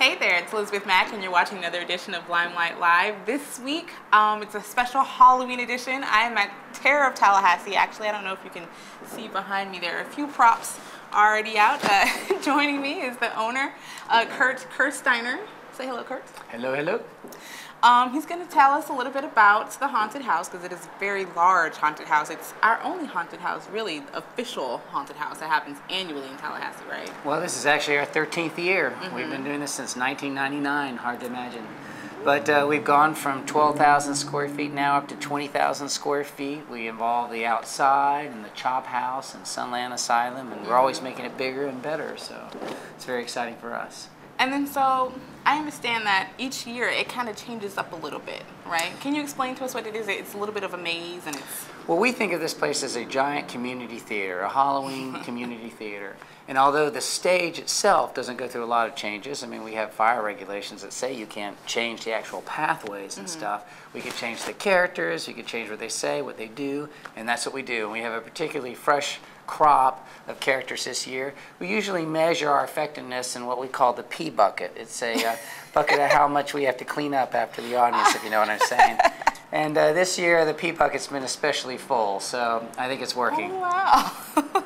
Hey there, it's Elizabeth Mack, and you're watching another edition of Limelight Live. This week, it's a special Halloween edition. I am at Terror of Tallahassee. Actually, I don't know if you can see behind me. There are a few props already out. Joining me is the owner, Kurt Steiner. Say hello, Kurt. Hello, hello. He's going to tell us a little bit about the haunted house, because it is a very large haunted house. It's our only haunted house, really official haunted house that happens annually in Tallahassee, right? Well, this is actually our 13th year. We've been doing this since 1999, hard to imagine. But we've gone from 12,000 square feet now up to 20,000 square feet. We involve the outside and the chop house and Sunland Asylum, and we're always making it bigger and better, so it's very exciting for us. And then so I understand that each year it kind of changes up a little bit, right? Can you explain to us what it is? It's a little bit of a maze, and it's... Well, we think of this place as a giant community theater, a Halloween community theater. And although the stage itself doesn't go through a lot of changes, I mean, we have fire regulations that say you can't change the actual pathways and stuff. We could change the characters, we could change what they say, what they do, and that's what we do. And we have a particularly fresh crop of characters this year. We usually measure our effectiveness in what we call the P bucket. It's a bucket of how much we have to clean up after the audience, if you know what I'm saying. And this year the P bucket's been especially full, so I think it's working. Oh, wow.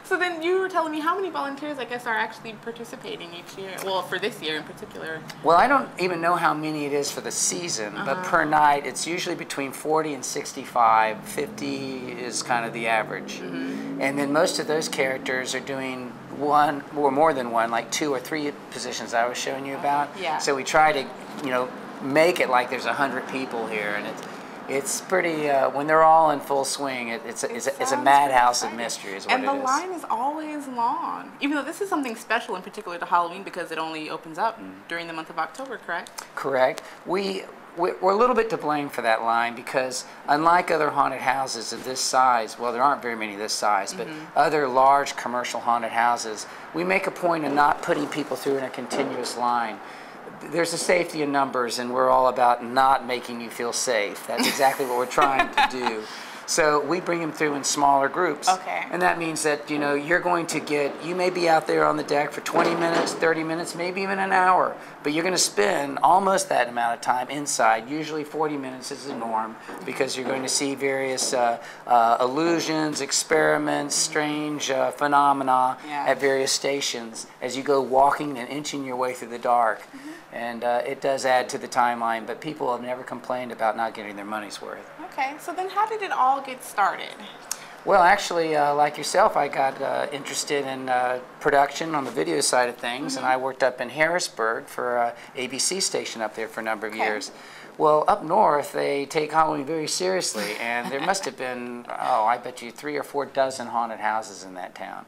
So then you were telling me how many volunteers, I guess, are actually participating each year? Well, for this year in particular. Well, I don't even know how many it is for the season, but per night it's usually between 40 and 65. 50 is kind of the average. And then most of those characters are doing one or more than one, like 2 or 3 positions I was showing you about. Yeah. So we try to, you know, make it like there's 100 people here, and it's pretty, when they're all in full swing, it's a madhouse of mystery is what it is. And the line is always long, even though this is something special in particular to Halloween because it only opens up during the month of October, correct? Correct. We're a little bit to blame for that line because unlike other haunted houses of this size, well, there aren't very many this size, but other large commercial haunted houses, we make a point of not putting people through in a continuous line. There's a safety in numbers, and we're all about not making you feel safe. That's exactly what we're trying to do. So we bring them through in smaller groups. Okay. And that means that, you know, you're going to get, you may be out there on the deck for 20 minutes, 30 minutes, maybe even an hour, but you're going to spend almost that amount of time inside. Usually 40 minutes is the norm because you're going to see various illusions, experiments, strange phenomena at various stations as you go walking and inching your way through the dark. And it does add to the timeline, but people have never complained about not getting their money's worth. Okay, so then how did it all get started? Well, actually, like yourself, I got interested in production on the video side of things, and I worked up in Harrisburg for an ABC station up there for a number of years. Well, up north, they take Halloween very seriously, and there must have been, oh, I bet you 3 or 4 dozen haunted houses in that town.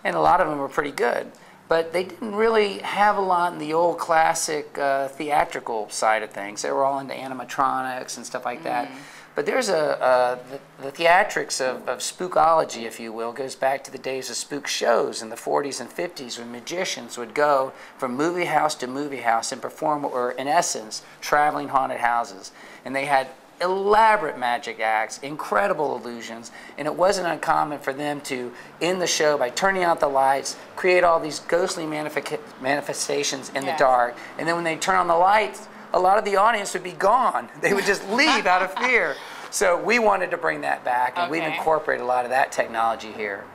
And a lot of them were pretty good. But they didn't really have a lot in the old classic theatrical side of things. They were all into animatronics and stuff like that. But there's the theatrics of spookology, if you will, goes back to the days of spook shows in the 40s and 50s when magicians would go from movie house to movie house and perform what were, in essence, traveling haunted houses. And they had elaborate magic acts, incredible illusions, and it wasn't uncommon for them to end the show by turning out the lights, create all these ghostly manifestations in the dark, and then when they turn on the lights, a lot of the audience would be gone. They would just leave out of fear. So we wanted to bring that back, and we've incorporated a lot of that technology here.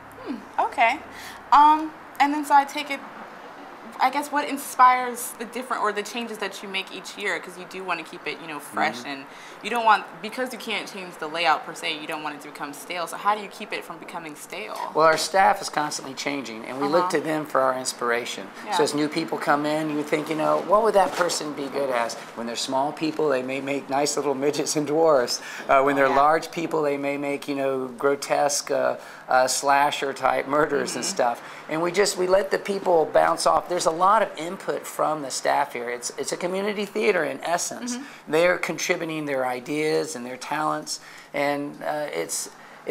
Okay. And then so I take it, I guess what inspires the different or the changes that you make each year, because you do want to keep it, you know, fresh, and you don't want, because you can't change the layout per se, you don't want it to become stale. So how do you keep it from becoming stale? Well, our staff is constantly changing, and we look to them for our inspiration. So as new people come in, you think, you know, what would that person be good as? When they're small people, they may make nice little midgets and dwarfs. When they're large people, they may make, you know, grotesque slasher type murders and stuff. And we let the people bounce off. There's a lot of input from the staff here. It's a community theater in essence. They're contributing their ideas and their talents, and it's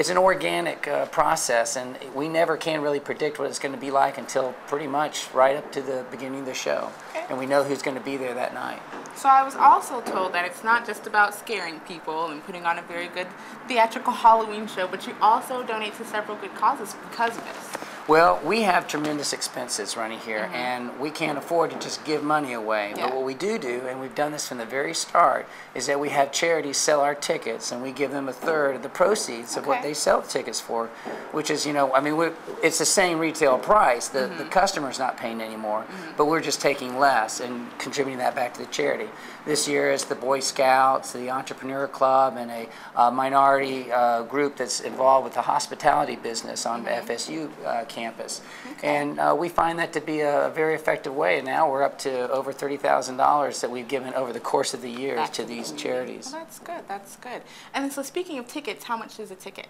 an organic process, and we never can really predict what it's going to be like until pretty much right up to the beginning of the show. And we know who's going to be there that night. So I was also told that it's not just about scaring people and putting on a very good theatrical Halloween show, but you also donate to several good causes because of this. Well, we have tremendous expenses running here, and we can't afford to just give money away. Yeah. But what we do, and we've done this from the very start, is that we have charities sell our tickets, and we give them a third of the proceeds of what they sell the tickets for, which is, I mean, it's the same retail price. The customer's not paying anymore, but we're just taking less and contributing that back to the charity. This year is the Boy Scouts, the Entrepreneur Club, and a minority group that's involved with the hospitality business on the FSU campus. And we find that to be a very effective way. And now we're up to over $30,000 that we've given over the course of the years to these charities. Well, that's good. That's good. And so speaking of tickets, how much is a ticket?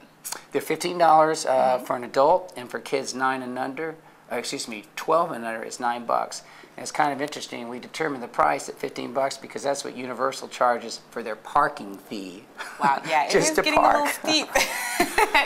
They're $15 for an adult, and for kids 9 and under, 12 and under is $9. And it's kind of interesting. We determined the price at $15 because that's what Universal charges for their parking fee. Wow, yeah, it is getting a little steep.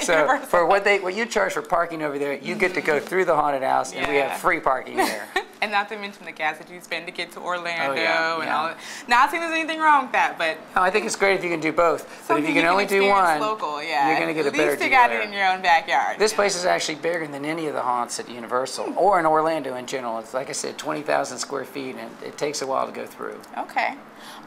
So for what you charge for parking over there, you get to go through the haunted house, and we have free parking there. And not to mention the gas that you spend to get to Orlando and all that. Not saying there's anything wrong with that, but no, I think it's great if you can do both. But if you can only do one, local, you're going to get a better deal. At least you got it in your own backyard. This place is actually bigger than any of the haunts at Universal or in Orlando in general. It's like I said, 20,000 square feet, and it takes a while to go through. Okay.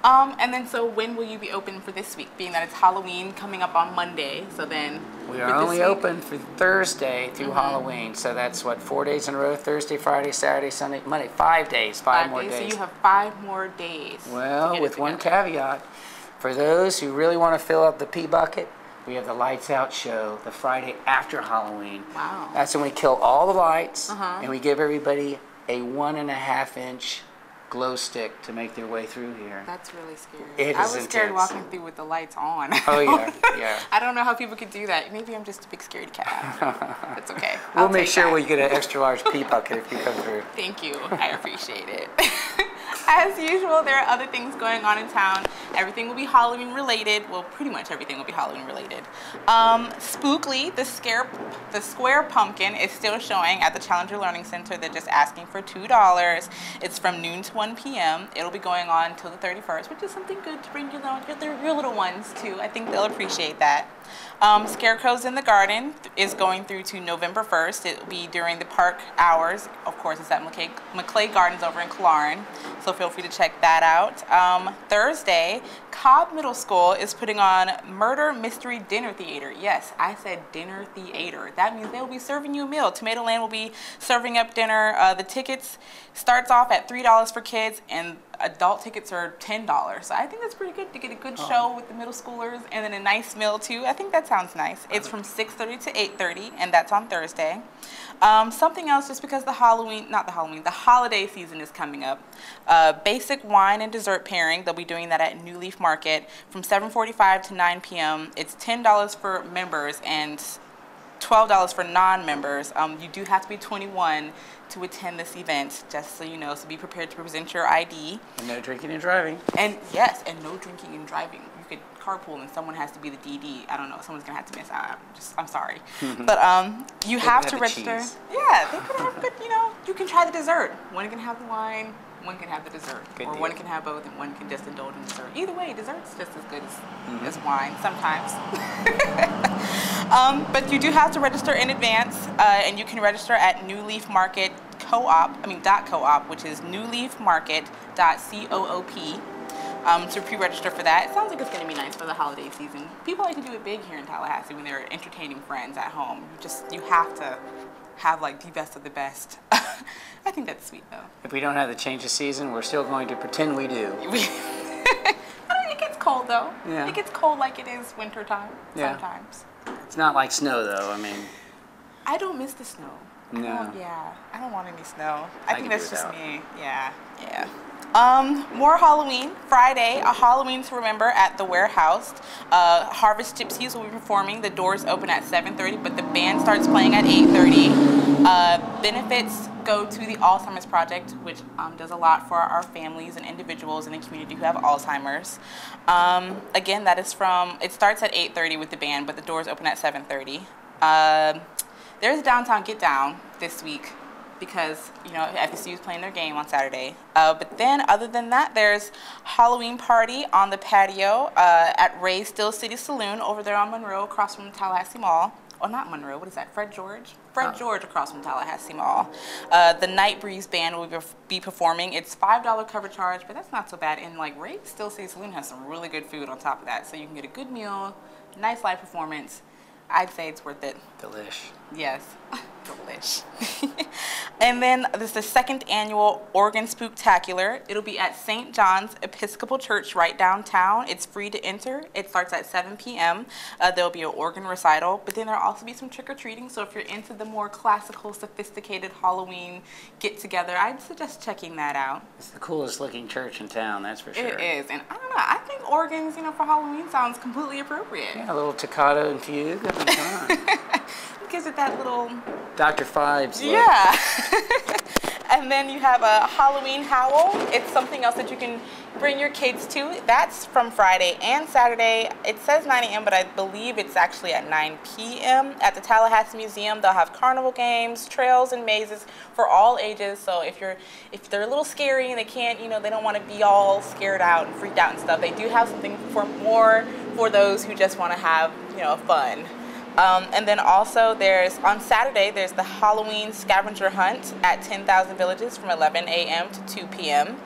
And then so when will you be open for this week, being that it's Halloween coming up on Monday? So then we are only open for Thursday through Halloween. So that's what, 4 days in a row: Thursday, Friday, Saturday, Sunday, Monday. 5 days, five more days. So you have 5 more days. Well, with one caveat. For those who really want to fill up the pee bucket, we have the Lights Out show the Friday after Halloween. Wow. That's when we kill all the lights, and we give everybody a 1.5-inch glow stick to make their way through here. That's really scary. It is I was intense. scared walking through with the lights on. Oh yeah, yeah. I don't know how people could do that. Maybe I'm just a big scaredy cat. It's okay. We'll make sure we get an extra large pee bucket if you come through. Thank you. I appreciate it. As usual, there are other things going on in town. Everything will be Halloween related. Well, pretty much everything will be Halloween related. Spookly, the square pumpkin, is still showing at the Challenger Learning Center. They're just asking for $2. It's from noon to 1 p.m. It'll be going on till the 31st, which is something good to bring your little ones to. I think they'll appreciate that. Scarecrows in the Garden is going through to November 1st. It will be during the park hours. Of course, it's at McClay Gardens over in Killearn, so feel free to check that out. Thursday, Cobb Middle School is putting on Murder Mystery Dinner Theater. Yes, I said dinner theater. That means they'll be serving you a meal. Tomatoland will be serving up dinner. The tickets starts off at $3 for kids, and adult tickets are $10. So I think that's pretty good to get a good show with the middle schoolers and then a nice meal too. I think that sounds nice. It's from 6:30 to 8:30, and that's on Thursday. Something else, just because the holiday season is coming up. Basic wine and dessert pairing, they'll be doing that at New Leaf Market from 7:45 to 9 p.m. It's $10 for members and $12 for non-members. You do have to be 21 to attend this event, just so you know, so be prepared to present your ID. And no drinking and driving. And yes, and no drinking and driving. You could carpool and someone has to be the DD. I don't know, someone's gonna have to miss out. I'm sorry. But you have to register. Yeah, they could have good, you can try the dessert. One can have the wine, one can have the dessert. Or one can have both and one can just indulge in dessert. Either way, dessert's just as good as wine sometimes. But you do have to register in advance, and you can register at New Leaf Market .coop, which is newleafmarket.coop, to pre-register for that. It sounds like it's going to be nice for the holiday season. People like to do it big here in Tallahassee when they're entertaining friends at home. You have to have like the best of the best. I think that's sweet though. If we don't have the change of season, we're still going to pretend we do. It gets cold though. Yeah. It gets cold like it is winter time sometimes. It's not like snow though. I mean, I don't miss the snow. No. I don't want any snow. I think that's just me. Yeah. More Halloween. Friday, a Halloween to remember at the Warehouse. Harvest Gypsies will be performing. The doors open at 7:30, but the band starts playing at 8:30. Benefits go to the Alzheimer's Project, which does a lot for our families and individuals in the community who have Alzheimer's. Again, it starts at 8:30 with the band, but the doors open at 7:30. There's a Downtown Get Down this week because, FSU is playing their game on Saturday. But then, other than that, there's Halloween party on the patio at Ray's Still City Saloon over there on Monroe across from the Tallahassee Mall. oh, not Monroe, what is that, Fred George? Fred George across from Tallahassee Mall. The Night Breeze Band will be performing. It's $5 cover charge, but that's not so bad. And like Ray's Still City Saloon has some really good food on top of that. So you can get a good meal, nice live performance. I'd say it's worth it. Delish. Yes, delish. And then this is the second annual Oregon Spooktacular. It'll be at St. John's Episcopal Church right downtown. It's free to enter. It starts at 7 p.m. There'll be an organ recital, but then there'll also be some trick-or-treating. So if you're into the more classical, sophisticated Halloween get-together, I'd suggest checking that out. It's the coolest looking church in town, that's for sure. It is, and I don't know, I think organs, for Halloween sounds completely appropriate. Yeah, a little toccata and fugue. I mean, come on. Gives it that little Dr. Phibes look. Yeah. And then you have a Halloween Howl. It's something else that you can bring your kids to. That's from Friday and Saturday. It says 9 a.m., but I believe it's actually at 9 p.m. At the Tallahassee Museum. They'll have carnival games, trails, and mazes for all ages. So if they're a little scary and they can't, they don't want to be all scared out and freaked out and stuff, they do have something for those who just want to have, fun. And then also on Saturday, there's the Halloween Scavenger Hunt at 10,000 Villages from 11 a.m. to 2 p.m.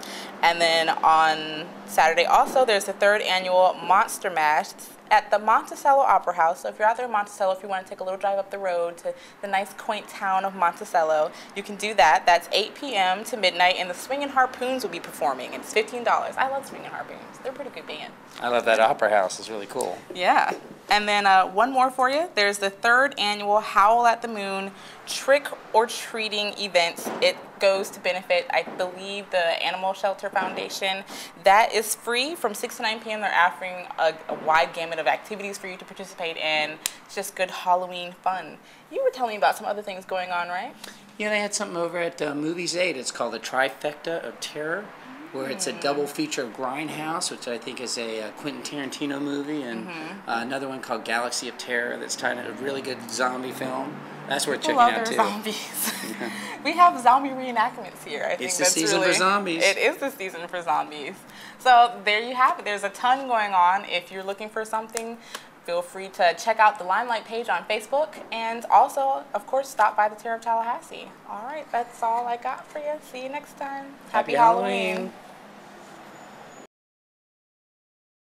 And then on Saturday also, there's the third annual Monster Mash at the Monticello Opera House. So if you're out there in Monticello, if you want to take a little drive up the road to the nice quaint town of Monticello, you can do that. That's 8 p.m. to midnight, and the Swingin' Harpoons will be performing. It's $15. I love Swingin' Harpoons. They're a pretty good band. I love that opera house. It's really cool. Yeah. And then one more for you. There's the third annual Howl at the Moon trick-or-treating event. It goes to benefit, I believe, the Animal Shelter Foundation. That is free from 6 to 9 p.m. They're offering a wide gamut of activities for you to participate in. It's just good Halloween fun. You were telling me about some other things going on, right? Yeah, they had something over at Movies 8. It's called the Trifecta of Terror, where it's a double feature of Grindhouse, which I think is a Quentin Tarantino movie, and another one called Galaxy of Terror that's tied in a really good zombie film. That's worth checking out too. Zombies. We have zombie reenactments here. I think it's the season for zombies. It is the season for zombies. So there you have it. There's a ton going on. If you're looking for something, feel free to check out the Limelight page on Facebook, and also, of course, stop by the Terror of Tallahassee. All right, that's all I got for you. See you next time. Happy Halloween.